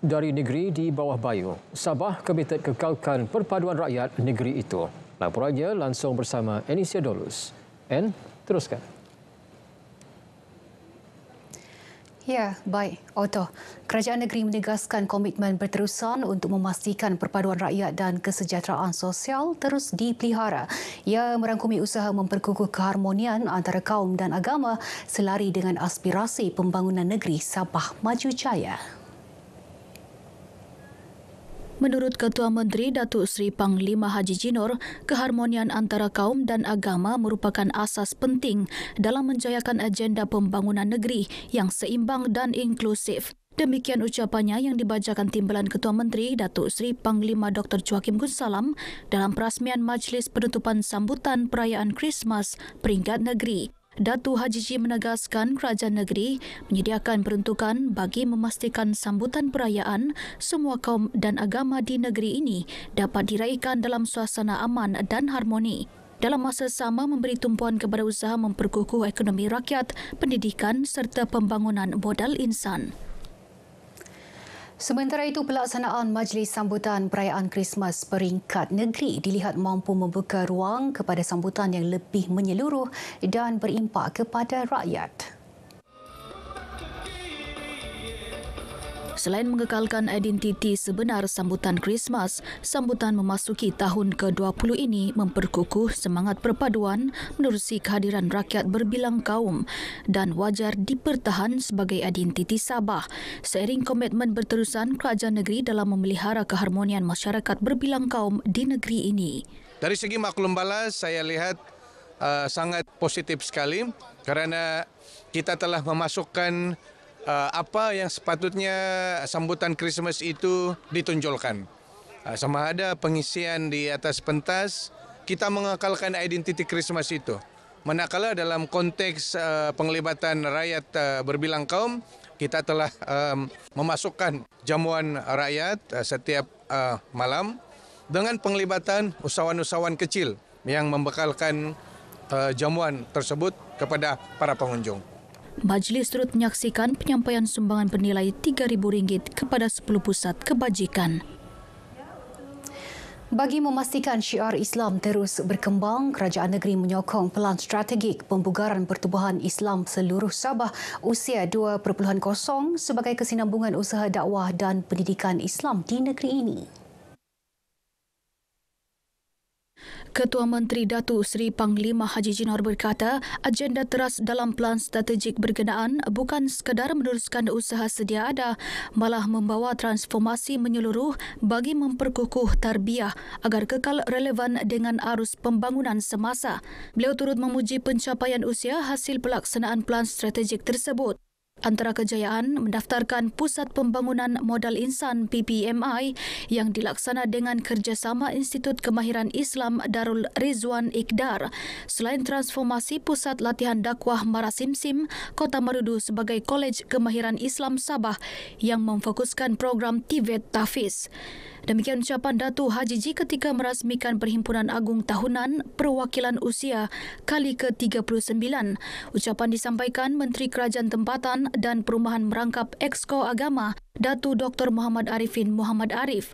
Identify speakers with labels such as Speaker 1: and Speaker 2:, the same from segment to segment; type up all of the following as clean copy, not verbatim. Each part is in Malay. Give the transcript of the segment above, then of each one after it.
Speaker 1: Dari negeri di bawah bayu, Sabah Komited kekalkan perpaduan rakyat negeri itu. Laporannya langsung bersama Enisia Dolus. Teruskan.
Speaker 2: Ya, baik. Otto, kerajaan negeri menegaskan komitmen berterusan untuk memastikan perpaduan rakyat dan kesejahteraan sosial terus dipelihara. Ia merangkumi usaha memperkukuh keharmonian antara kaum dan agama selari dengan aspirasi pembangunan negeri Sabah Maju Jaya. Menurut Ketua Menteri Datuk Seri Panglima Haji Jinor, keharmonian antara kaum dan agama merupakan asas penting dalam menjayakan agenda pembangunan negeri yang seimbang dan inklusif. Demikian ucapannya yang dibacakan Timbalan Ketua Menteri Datuk Seri Panglima Dr. Joachim Gunsalam dalam perasmian Majlis Penutupan Sambutan Perayaan Krismas Peringkat Negeri. Datuk Haji Ji menegaskan kerajaan negeri menyediakan peruntukan bagi memastikan sambutan perayaan semua kaum dan agama di negeri ini dapat diraihkan dalam suasana aman dan harmoni. Dalam masa sama memberi tumpuan kepada usaha memperkukuh ekonomi rakyat, pendidikan serta pembangunan modal insan. Sementara itu, pelaksanaan Majlis Sambutan Perayaan Krismas Peringkat Negeri dilihat mampu membuka ruang kepada sambutan yang lebih menyeluruh dan berimpak kepada rakyat. Selain mengekalkan identiti sebenar sambutan Krismas, sambutan memasuki tahun ke-20 ini memperkukuh semangat perpaduan menerusi kehadiran rakyat berbilang kaum dan wajar dipertahan sebagai identiti Sabah. Seiring komitmen berterusan kerajaan negeri dalam memelihara keharmonian masyarakat berbilang kaum di negeri ini.
Speaker 3: Dari segi maklum balas, saya lihat sangat positif sekali kerana kita telah memasukkan apa yang sepatutnya sambutan Krismas itu ditonjolkan. Sama ada pengisian di atas pentas, kita mengekalkan identiti Krismas itu. Manakala dalam konteks penglibatan rakyat berbilang kaum, kita telah memasukkan jamuan rakyat setiap malam dengan penglibatan usahawan-usahawan kecil yang membekalkan jamuan tersebut kepada para pengunjung.
Speaker 2: Majlis turut menyaksikan penyampaian sumbangan bernilai RM3,000 kepada 10 pusat kebajikan. Bagi memastikan syiar Islam terus berkembang, kerajaan negeri menyokong pelan strategik pembugaran pertubuhan Islam seluruh Sabah usia 2.0 sebagai kesinambungan usaha dakwah dan pendidikan Islam di negeri ini. Ketua Menteri Datuk Seri Panglima Haji Jinor berkata, agenda teras dalam pelan strategik berkenaan bukan sekadar meneruskan usaha sedia ada, malah membawa transformasi menyeluruh bagi memperkukuh tarbiyah agar kekal relevan dengan arus pembangunan semasa. Beliau turut memuji pencapaian usia hasil pelaksanaan pelan strategik tersebut. Antara kejayaan mendaftarkan Pusat Pembangunan Modal Insan PPMI yang dilaksana dengan kerjasama Institut Kemahiran Islam Darul Rizwan Iqdar. Selain transformasi Pusat Latihan Dakwah Marasimsim, Kota Marudu sebagai Kolej Kemahiran Islam Sabah yang memfokuskan program TVET Tahfiz. Demikian ucapan Datuk Haji Ji ketika merasmikan Perhimpunan Agung Tahunan Perwakilan Usia kali ke-39. Ucapan disampaikan Menteri Kerajaan Tempatan dan Perumahan Merangkap Exco Agama, Datuk Dr. Muhammad Arifin Muhammad Arif.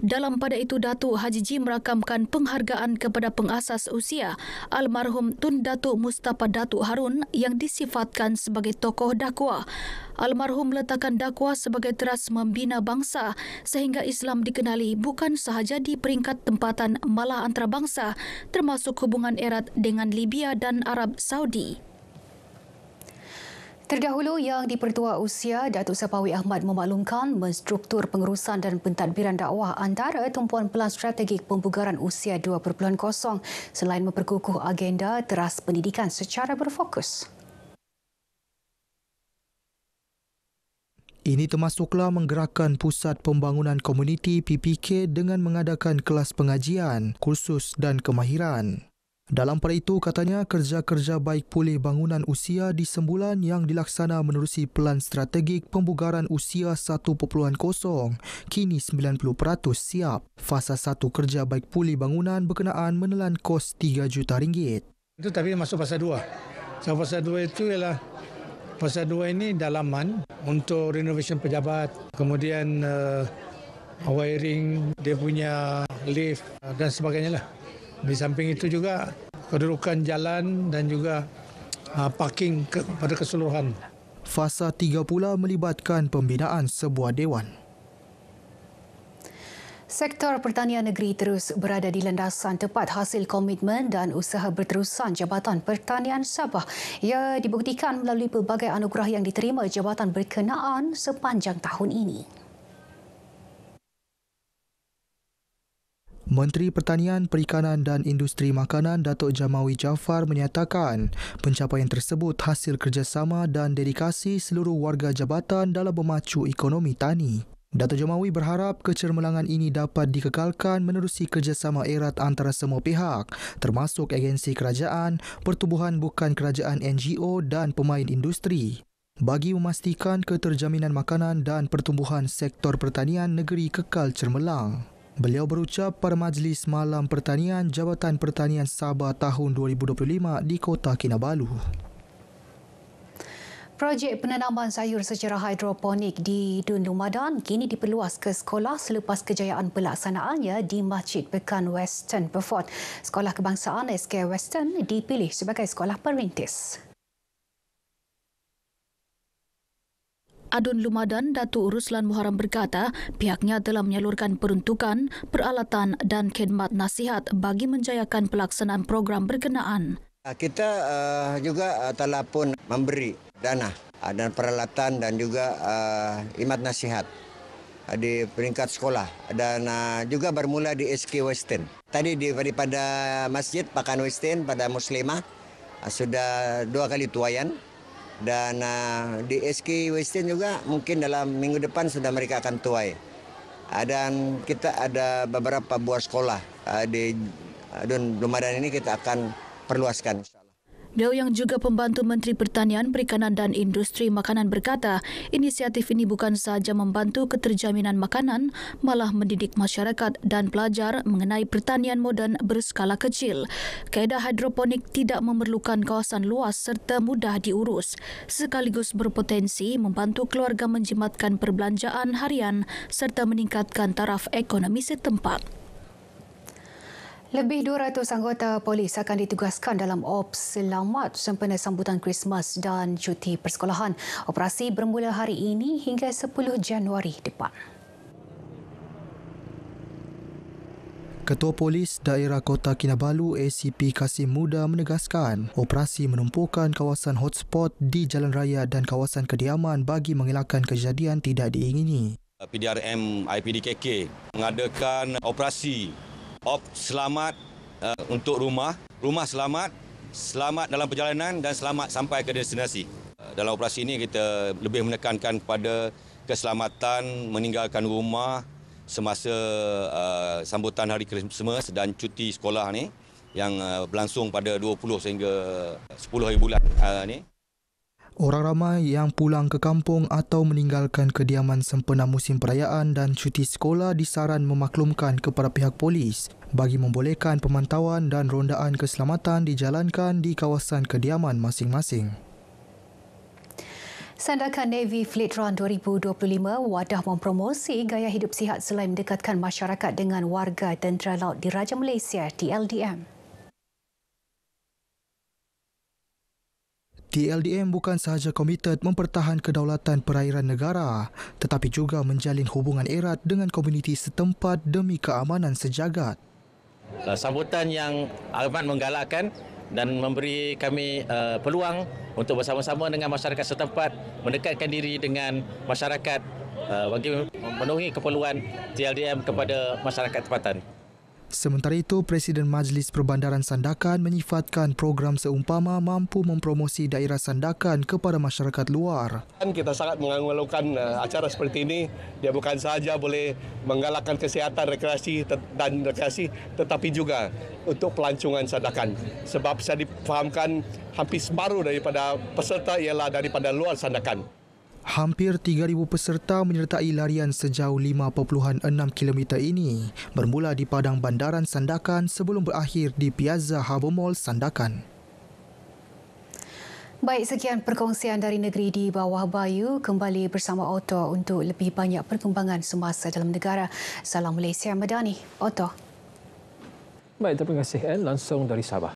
Speaker 2: Dalam pada itu, Datuk Haji Ji merakamkan penghargaan kepada pengasas usia, almarhum Tun Datuk Mustafa Datuk Harun yang disifatkan sebagai tokoh dakwah. Almarhum meletakkan dakwah sebagai teras membina bangsa sehingga Islam dikenali bukan sahaja di peringkat tempatan malah antarabangsa, termasuk hubungan erat dengan Libya dan Arab Saudi. Terdahulu yang di-Pertua Usia, Datuk Sapawi Ahmad memaklumkan menstruktur pengurusan dan pentadbiran dakwah antara tumpuan pelan strategik pembugaran usia 2.0 selain memperkukuh agenda teras pendidikan secara berfokus.
Speaker 4: Ini termasuklah menggerakkan Pusat Pembangunan Komuniti PPK dengan mengadakan kelas pengajian, kursus dan kemahiran. Dalam pada itu, katanya kerja-kerja baik pulih bangunan usia di sembulan yang dilaksana menerusi pelan strategik pembugaran usia 1.0 kini 90% siap. Fasa 1 kerja baik pulih bangunan berkenaan menelan kos RM3 juta.
Speaker 5: Itu tapi masuk fasa 2. So, fasa 2 itu ialah Fasa 2 ini dalaman untuk renovation pejabat, kemudian wiring, dia punya lift dan sebagainya lah. Di samping itu juga kedudukan jalan dan juga parking pada keseluruhan.
Speaker 4: Fasa 3 pula melibatkan pembinaan sebuah dewan.
Speaker 2: Sektor pertanian negeri terus berada di landasan tepat hasil komitmen dan usaha berterusan Jabatan Pertanian Sabah. Ia dibuktikan melalui pelbagai anugerah yang diterima jabatan berkenaan sepanjang tahun ini.
Speaker 4: Menteri Pertanian, Perikanan dan Industri Makanan Datuk Jamawi Jaafar menyatakan pencapaian tersebut hasil kerjasama dan dedikasi seluruh warga jabatan dalam memacu ekonomi tani. Datuk Jamawi berharap kecermelangan ini dapat dikekalkan menerusi kerjasama erat antara semua pihak, termasuk agensi kerajaan, pertubuhan bukan kerajaan NGO dan pemain industri, bagi memastikan keterjaminan makanan dan pertumbuhan sektor pertanian negeri kekal cermelang. Beliau berucap pada Majlis Malam Pertanian Jabatan Pertanian Sabah tahun 2025 di Kota Kinabalu.
Speaker 2: Projek penanaman sayur secara hidroponik di Dun Lumadan kini diperluas ke sekolah selepas kejayaan pelaksanaannya di Masjid Pekan Western Beaufort. Sekolah Kebangsaan SK Western dipilih sebagai sekolah perintis. Adun Lumadan Datuk Ruslan Muharam berkata pihaknya telah menyalurkan peruntukan, peralatan dan khidmat nasihat bagi menjayakan pelaksanaan program berkenaan.
Speaker 6: Kita juga telah pun memberi dana dan peralatan dan juga khidmat nasihat di peringkat sekolah dan juga bermula di SK Western. Tadi daripada Masjid Pekan Western pada Muslimah sudah 2 kali tuaian. Dan di SK Western juga mungkin dalam minggu depan sudah mereka akan tuai. Dan kita ada beberapa buah sekolah di Dun Lumadan ini kita akan perluaskan.
Speaker 2: Beliau yang juga pembantu Menteri Pertanian, Perikanan dan Industri Makanan berkata, inisiatif ini bukan sahaja membantu keterjaminan makanan, malah mendidik masyarakat dan pelajar mengenai pertanian moden berskala kecil. Kaedah hidroponik tidak memerlukan kawasan luas serta mudah diurus, sekaligus berpotensi membantu keluarga menjimatkan perbelanjaan harian serta meningkatkan taraf ekonomi setempat. Lebih 200 anggota polis akan ditugaskan dalam ops selamat sempena sambutan Krismas dan cuti persekolahan. Operasi bermula hari ini hingga 10 Januari depan.
Speaker 4: Ketua Polis Daerah Kota Kinabalu ACP Kasim Muda menegaskan operasi menumpukan kawasan hotspot di jalan raya dan kawasan kediaman bagi mengelakkan kejadian tidak diingini.
Speaker 7: PDRM IPDKK mengadakan operasi selamat untuk rumah selamat dalam perjalanan dan selamat sampai ke destinasi. Dalam operasi ini kita lebih menekankan kepada keselamatan meninggalkan rumah semasa sambutan hari Krismas dan cuti sekolah ni yang berlangsung pada 20 sehingga 10 hari bulan ni.
Speaker 4: Orang ramai yang pulang ke kampung atau meninggalkan kediaman sempena musim perayaan dan cuti sekolah disaran memaklumkan kepada pihak polis bagi membolehkan pemantauan dan rondaan keselamatan dijalankan di kawasan kediaman masing-masing.
Speaker 2: Sandakan Navy Fleet Run 2025 wadah mempromosi gaya hidup sihat selain mendekatkan masyarakat dengan warga Tentera Laut Diraja Malaysia TLDM.
Speaker 4: TLDM bukan sahaja komited mempertahan kedaulatan perairan negara tetapi juga menjalin hubungan erat dengan komuniti setempat demi keamanan sejagat.
Speaker 8: Sambutan yang amat menggalakkan dan memberi kami peluang untuk bersama-sama dengan masyarakat setempat mendekatkan diri dengan masyarakat bagi memenuhi keperluan TLDM kepada masyarakat tempatan.
Speaker 4: Sementara itu, Presiden Majlis Perbandaran Sandakan menyifatkan program seumpama mampu mempromosi daerah Sandakan kepada masyarakat luar.
Speaker 9: Kita sangat mengalu-alukan acara seperti ini. Dia bukan sahaja boleh menggalakkan kesihatan, rekreasi tetapi juga untuk pelancongan Sandakan. Sebab saya difahamkan hampir separuh daripada peserta ialah daripada luar Sandakan.
Speaker 4: Hampir 3,000 peserta menyertai larian sejauh 5.6 km ini bermula di Padang Bandaran Sandakan sebelum berakhir di Piazza Harbour Mall Sandakan.
Speaker 10: Baik, sekian perkongsian dari negeri di bawah Bayu. Kembali bersama Otto untuk lebih banyak perkembangan semasa dalam negara. Salam Malaysia Madani. Otto.
Speaker 1: Baik, terima kasih Anne langsung dari Sabah.